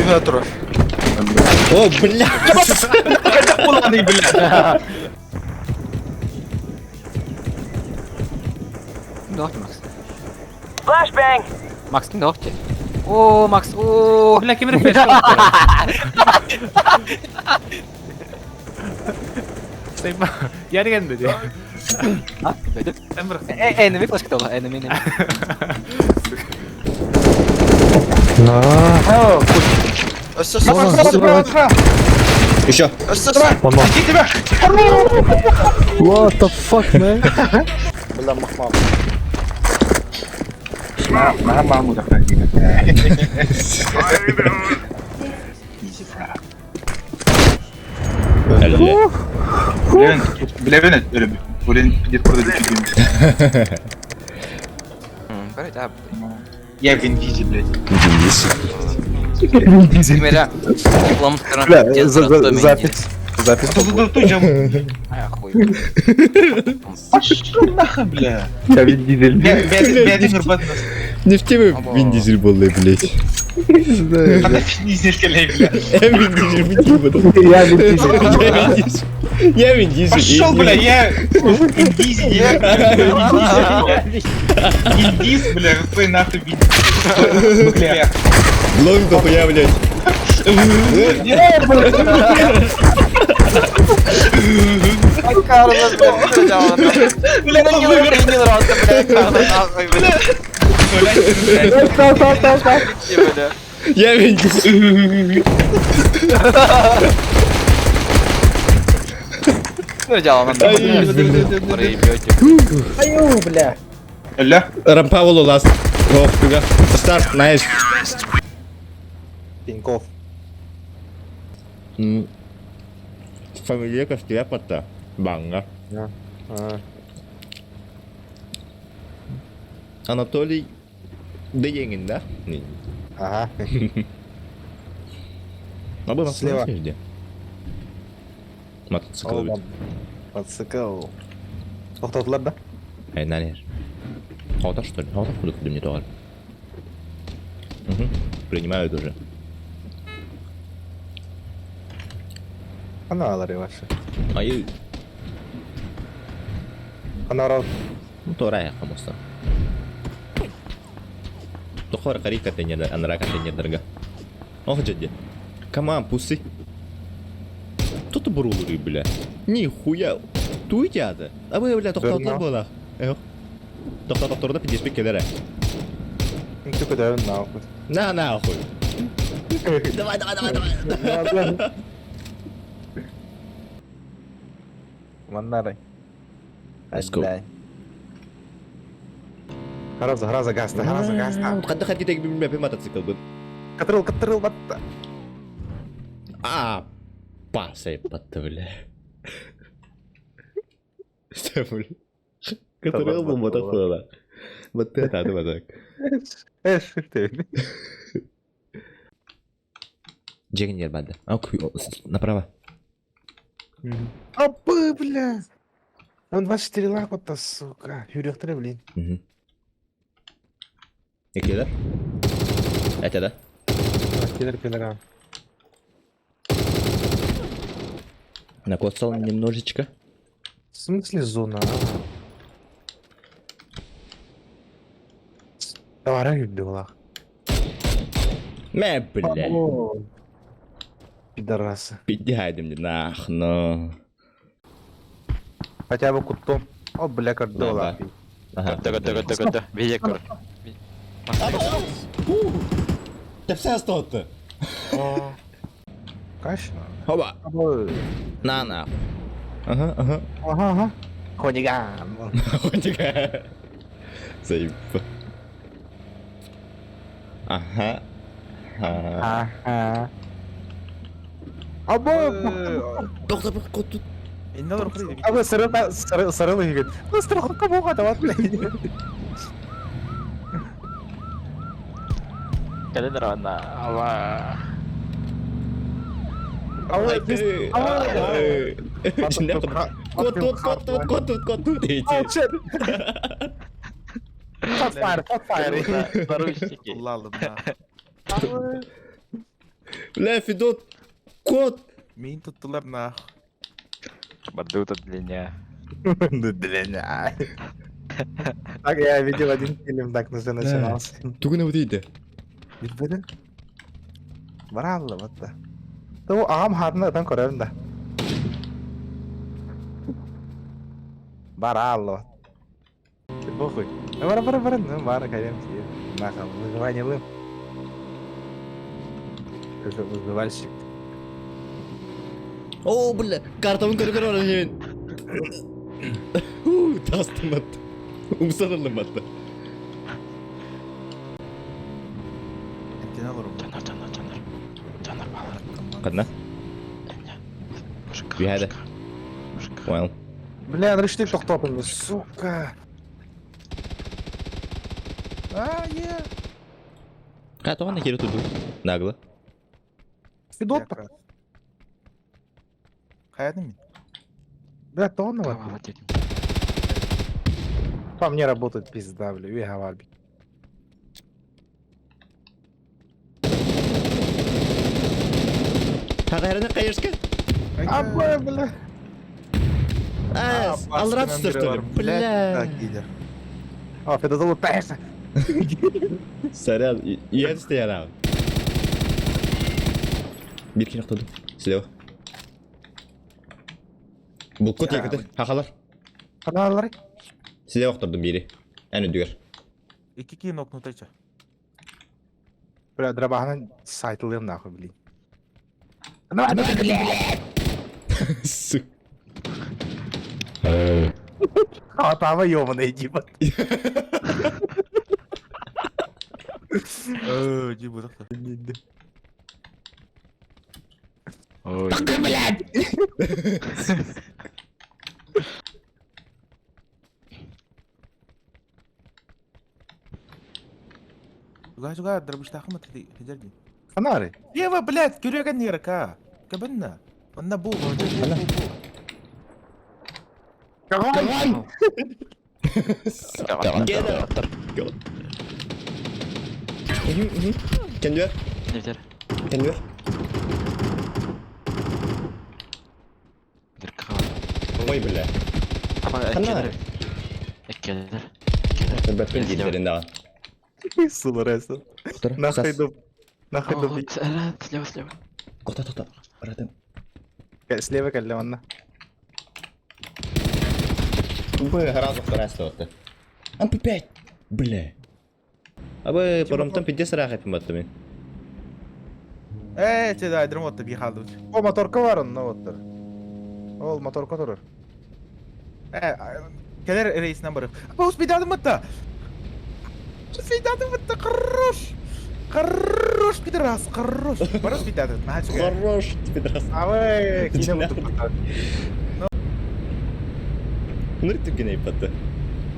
навигатору. О, бля! Поганий, блядь. Дохти, Макс. Flashbang! Макс, не дохти. О, Макс, о, Бля, ким рефреш? Ярген dedi. а, дойдет. Sen bırak. Enemy флешка тола, enemy. Ось. Еще. Ось. What the fuck, man? Бля, махмал. Mahmud Efendi. Bilemedim öyle bir. Buradan gidip burada düşürdüğümüz. Бери, да. Я Вин Дизель, блядь. Миря. Лом Бля, запись. Запись. Тут же... Ай, хуй. Пошел нахуй, бля. Я Вин Дизель. Бядин Урбан. Не в тебе Вин Дизель был, блядь. Надо Дизель, бля. Вин Дизель, Вин Дизель. Я Вин Дизель. Я Вин Дизель. Пошел, бля, я... Вин Дизель, я... Вин Дизель, бля, какой нахуй Вин Дизель. Бля. Ловим дохуя, блядь. Карлос, бля, ну не принял роста, бля, Карлос, нахуй, бля. Бля. Я Вин Дизель. Ну, дело надо. Проебете. Ля. Рампаволу ласт. Ох, фига. Старт, знаешь. Тиньков. Фамилия Костяпа-то. Банга. Анатолий Деегин, да? Не. Ага. А был на Слева. где? Мотоцикл. Мотоцикл. Тоқтатылар да? Эй, належь. Хаута, что ли? Хаута куда не то. Угу. Принимают уже. Аналары ваши. Ай, Анарал. ну то рая хамуса. То хора карика теньер, анрака теньер дорога. Ох, джеди. Каман, пусы. Тут бурулуры, бля. Нихуя. Туйтяды. А вы, бля, тоқтатылар была. Эх. Тоқтатыларда 55 келере. Ты куда нахуй? На, нахуй. Давай. Маннарай. Let's go. Граза гаста. Қадда қадда тегі білмепе мотоцикл бұл. Катырыл батта. А, пасай батты, бля. Что, бля? Катырыл бұл мотоцикл. Батты атады батак. Шифты. Джегин ер бады. Направо. Опы, бля. Там 24 лакота, сука. Юректірі, блин. Екелер? Это да? Келер. Накоцал немножечко. В смысле зона? Товара юрді олақ. Мэ, бля. Пидорасы. Піддягайди мені нахно. Хотя бы кутом. О, бля, как Да, дола. да. Ага. Тага. Везекор. Та все осталось-то. Каш? Хоба. На нахуй. Ага. Ага. Хулиган. Хотика. Заеб. Ага. Ага. Або. Тоқта бір кот тут. Або сырылы егет. Ну, страховка болған да, блядь. Кәлі дұрағына. Ава. Кот тут идти. Фотфайр. Наручники. Лалым, на. Бля, Федот. Кот. Мен tuttular nah. Бардута для меня. Длиння. Так, я видел один фильм, так начинался. Тугуна вот иди. Bilmedin. Barallı batta. Bu ağam hadını atan koyarım da. Barallı. Похуй. Бара, ну бара, кайдем тебе. Нахал, выживание лым. Это вызывальщик. О, бля, картамın kırık oranı yemin. Tastım attı. Umsanalım attı. Enten alırım. Жанар балар. Kadına. Мужик. Bir hadi. Well. Бля, решили тоқтатым, сука. Е. Kat ona geri tutdu. Nagla. Федот, Қаядым мен? бля, тонна вот. Кавала дедім. По мне работает пизда, бля, вега. Tağırını kayırska. Абай, бля. Az. Alrat sırtını. Bля. Так, иди. А, Федот улыбается. Сорян. İyi isteyen abi. Bir iki noktada. Silahı. Bu kut yakıtı. Hakalar. Каналлар. Silah okturdum biri. En ödüyor. Iki кейін окнутайча. Бля, драбахана сайтылым нахуй, блин. Сук. Хатава ёбаный, типа. Ди бұдақта. Juga дробыштақы ма тедерден? Фонари. Ева, блядь, көреген нерка. Кабанна. Онна бұл. Каган! Gel. Gel. Kendine. Не вдер. Kendine. Вдер кавала. Oy bile. Ama Канал. Эккелер. Bakın dillerinde. Сулареса. Нахуй дуб. Нахуй дуб. Слева, слева. To'xta. Baradim. Слева кәлләмәнна. Bu разок раз oldu. MP5. Bля. Abi paramdan pidde sıra hepim attı ben. Тебе айдырым отты би қалды. О, моторка бар онна оттыр. Ол моторка турur. Келер рейсінен барып. Апа, успейдадым отты. Успейдадым отты, Хорош, пидорас, хорош. Бар успейдадым. Хорош, пидорас. Авай, кине бутып. Bunları Türkiye'ne yaptı.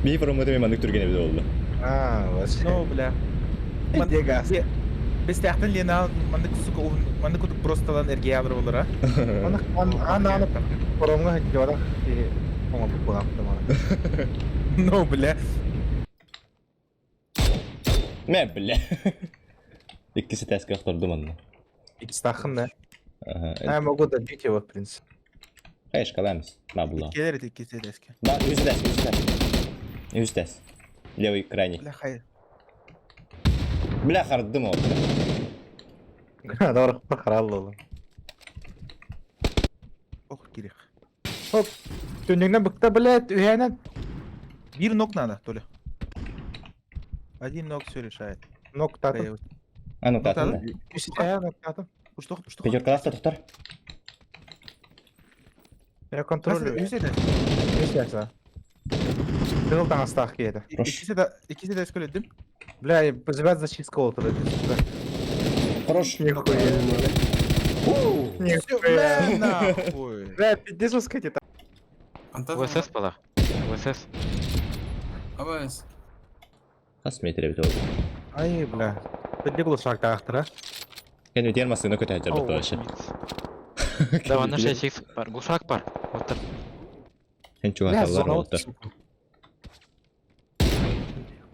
Bir promoda ben mandık Türkiye'ne bir oldu. А, вообще. Ну, бля. Где газ? Без тяхтын лена, мандык утуп просто энергия алыр болар, а? Аны поромга хәтҗәвәдә. Оңа бу кунақты мана. Ну, бля. Ne bile. İkisi test gösterdim onu. Икстахын да. Aha. Могу добить его, в принципе. Hayır kalamız. Ne bulla. Келер эти кесе деске. Da yüz test. Levый крайний. Бля, хай. Bля hardım oldu. Doğru, qarallı oldu. Ох, керек. Hop. Tündüğünden bıktı, блядь, üyenen. Bir ног надо, Толя. Один ног все решает. Noktatım. А ну Nokta tatlı. mı? Noktatım. Пуштох. Пятерка ласта tutar. Я контролю. Üsede. Üsede. Тылдан астах кеді. İkisi de söyledim. Бля, позывать зачистка отырды. Хорош. Нихуя. Бля, нахуй. Бля, пиздец ускати там. ВСС бала. ВСС. Kas metre bit oldu. Ay, бля. Bildi kılıçak dağıttıra. Kendi termasını kötü hacer bu taşı. Даванна 6x бар. Глушак бар. Отыр. Sen çok Bля, hatalar zona oldu. otsun.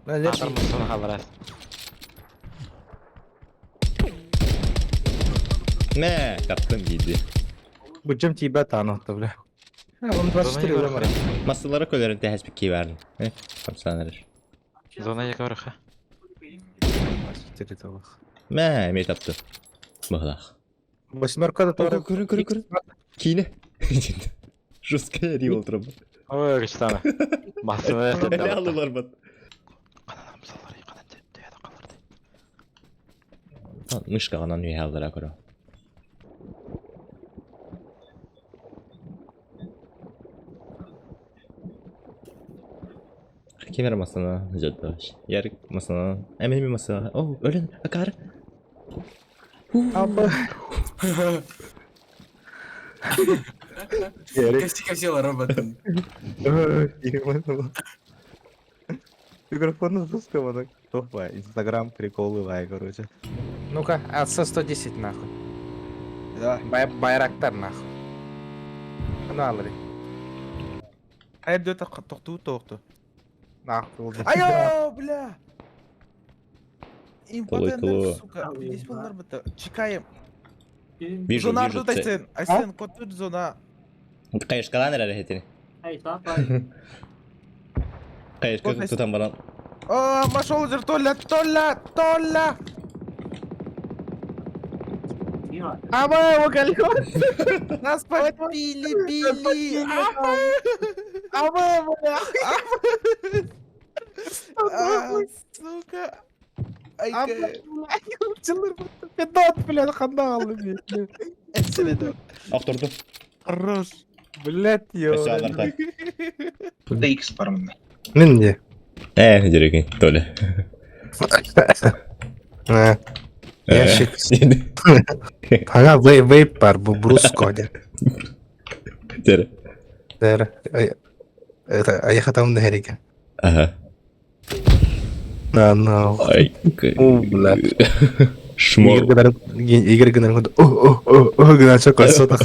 Bля, лечи. Атырмын соны қаларас. Ne, kaptım giydi. Bu cam tiba tanıttı bile. Ha, onu 24 Zona var. Masalara koyarım te hasbi ki verdim. Kapsanlar. Зона екі бараха. 24 bak. Ne, me taptı. Bıhlak. 8 da doğru. Көрін. Kine. Жесткая ри отырам. Ой, кішітана. Мақсына Ne aldılar bana? Қанан мысалар, қанан деді қалырды. Мышка ғана не алdılar akıra. Kemer masana, jaddaş. Yarık masana, emin masana. Oh, öyle akar. Abi. Красиво работает. Микрофон запускал, топа. Инстаграм приколы лай, короче. Ну-ка, АС-110 нахуй. Да. Байрактар нахуй. Ну алыры. Hayır diyor toxtu. Нахуй. Айо, бля. Толой, Импотентер, сука. Здесь был нормально. Чекаем. Вижу, Зона вижу. тут Айсен. Айсен, кот тут зона. Kayışkalan hareketini. Kayışka tutan bana. О, пошел уже Толя. Ама, его колесо. Нас подпили. Ама, бля. Сука. Ама, Чылыр бутты. Педот, бля, қандай алды мен. Aktordum. Хорош. Блядь, ё. Aşağılarda. Burada X var bunda. Мен де. Direkt Toля. Ящик. Ага, вейп бар, bu бруско. Tere. Это аяқатамын да хереке. Aha. Ну. Ay. Блядь. Шмо. Игорь генерал. О, гнача косота.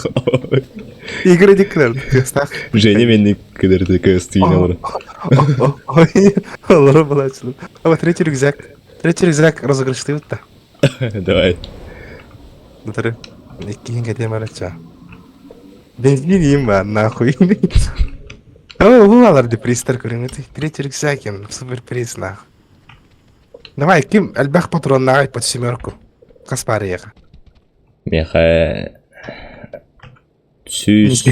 Игорь дикнер. Кастах. Женя менің кідірді кастыйна бұры. Ой, олар балачылы. Ама третий рюкзак. Третий рюкзак розыгрышты өтті. Давай. Дұры. Еккен кетем арача. Бензин ем ба, нахуй. Ама бұл аларды пристар көрің. Третий рюкзак ем. Супер приз, нахуй. Давай, ким әлбәқ патронна ай под семерку. Каспар еға. Меха. Süs.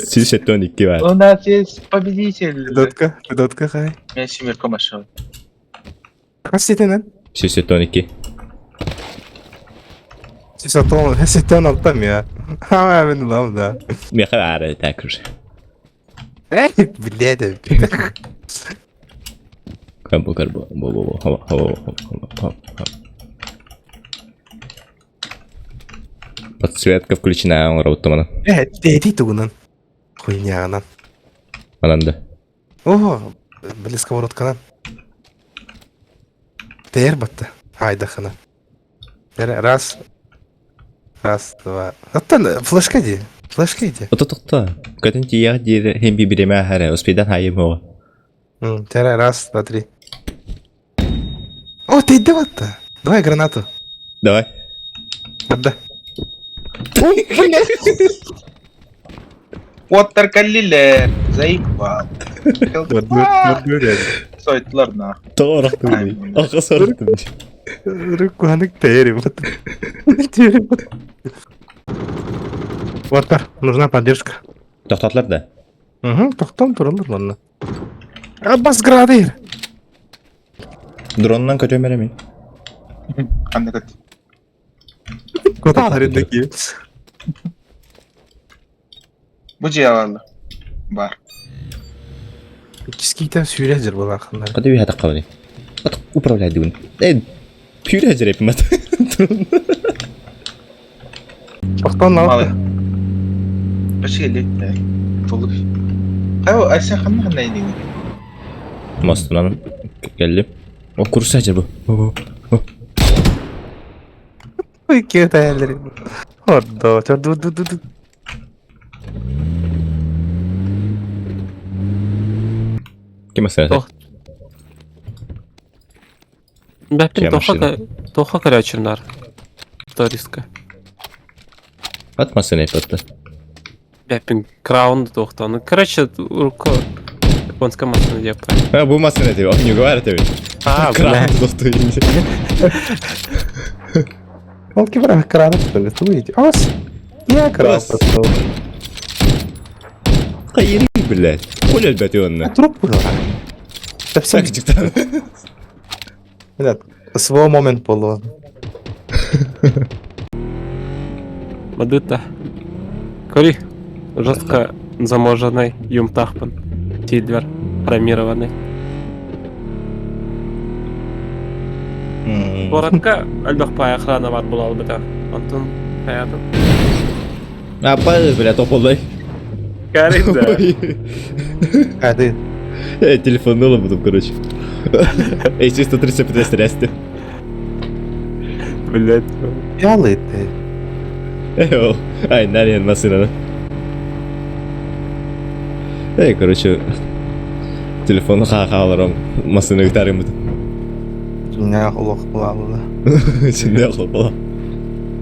Süs eton 2 var. У нас есть победитель. Педотка хай. Я семерку нашел. Kas setenen? Süs eton 2. Seton altam ya. Ha ben ulan da. Meha var takır. Ey bilede. Karbo. Hava. Подсветка включена, он работает. Дети тугунан. Хуйнянан. Аланда. О, блин, сковородканан. Тер батты. Хайда хана. Раз, два. Оттан флешка иди. Тоқта. Көтін тияқ дейір хем бибіреме әрі. Успейдан хайым оға. Тера, раз, два, три. О, ты иди батты. Давай гранату. Давай. Отда. Оттар каллилер. Заебал. Сойтылар нахуй. Тоғырақ тұрмай. Аға сарықтым. Руканик тери батты. Ваттар, нужна поддержка. Тоқтатылар да. Тоқтам тұрылыр мұнна. Бас градир. Дроннан көтөм беремей. Қандай көт. Куда арендeki? Bu cihalarla. Бар. Кискийтен сүйрәжір бұл ақындар. Қады бей атақ қабыны. Атақ управляйды бұны. Пүйрі әжір епім аты. Тоқтан Малы. алды. Бір шейлі. Толық. Қай Айсен қандай дейін? Мастынан келдім. О, курс әжір бұл. Ой, кет әйелдер. Орда, ду. Кем асырады? Чья машина? Тоха корячевнар. Ториска. От машины пятта. Бәппин краун тоқта. Ну, короче, руко. Японская машина деп. А, bu машина тебе, он не говорит тебе. А, Кран бля. стоит. Он кибрах кран, что ли? Слушайте. Ос. Я кран Ос. пошел. Хайри, блядь. Хуля, блядь, он. Труп было. Да все, Сакчик-то. блядь. Свой момент было. Мадыта. Кори. Жестко заможенный юмтахпан. Тильдвер. Промированный. Боратка альбахпай охрана бар булал бita. Антон хаятын. А, падает, блядь, тополай. Карин да. А ты? Я телефоннула потом, короче. Эй, чисто 35 здрасте. Блядь. Ялый ты. Эй, ай, нарен машина. Эй, короче. Телефон ха-халаром. Машина гитары. Меня лох плавала. Şimdi aklı falan.